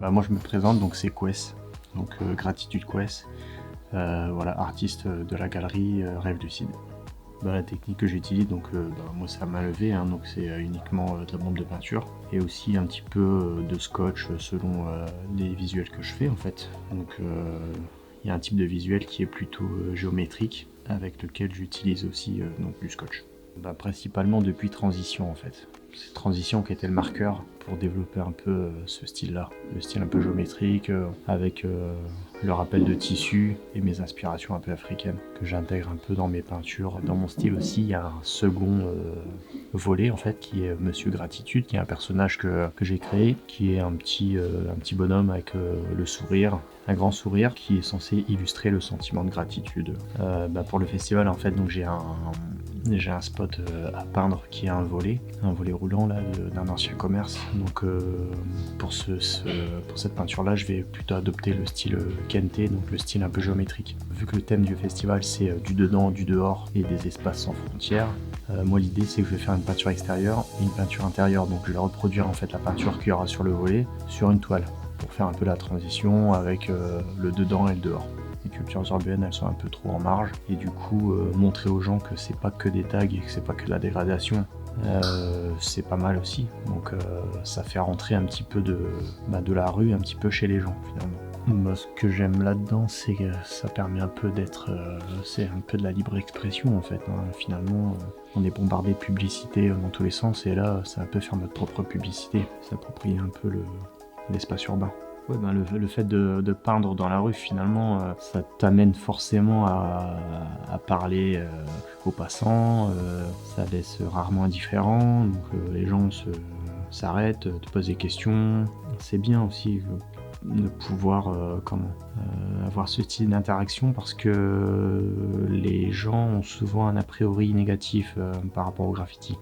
Moi je me présente, donc c'est Quest, donc Gratitude Quest, voilà, artiste de la galerie Rêve Lucide. La technique que j'utilise, donc moi c'est à main levée, hein, donc c'est uniquement de la bombe de peinture et aussi un petit peu de scotch selon les visuels que je fais en fait. Donc il y a un type de visuel qui est plutôt géométrique avec lequel j'utilise aussi donc du scotch. Principalement depuis Transition en fait. C'est Transition qui était le marqueur pour développer un peu ce style-là, le style un peu géométrique avec le rappel de tissu et mes inspirations un peu africaines que j'intègre un peu dans mes peintures. Dans mon style aussi, il y a un second volet en fait qui est Monsieur Gratitude, qui est un personnage que j'ai créé, qui est un petit bonhomme avec le sourire, un grand sourire qui est censé illustrer le sentiment de gratitude. Pour le festival en fait, donc j'ai un spot à peindre qui est un volet roulant là d'un ancien commerce. Donc pour cette peinture là, je vais plutôt adopter le style Kente, donc le style un peu géométrique. Vu que le thème du festival c'est du dedans, du dehors et des espaces sans frontières, moi l'idée c'est que je vais faire une peinture extérieure et une peinture intérieure. Donc je vais reproduire en fait la peinture qu'il y aura sur le volet sur une toile pour faire un peu la transition avec le dedans et le dehors. Les cultures urbaines elles sont un peu trop en marge et du coup montrer aux gens que c'est pas que des tags et que c'est pas que de la dégradation, c'est pas mal aussi. Donc ça fait rentrer un petit peu de la rue un petit peu chez les gens finalement. Ce que j'aime là-dedans, c'est que ça permet un peu d'être, c'est un peu de la libre expression en fait, hein. Finalement, on est bombardé de publicité dans tous les sens et là, c'est un peu faire notre propre publicité, s'approprier un peu l'espace urbain. Ouais, le fait de peindre dans la rue, finalement, ça t'amène forcément à parler aux passants, ça laisse rarement indifférent, donc les gens s'arrêtent, te posent des questions. C'est bien aussi de pouvoir avoir ce type d'interaction parce que les gens ont souvent un a priori négatif par rapport au graffiti.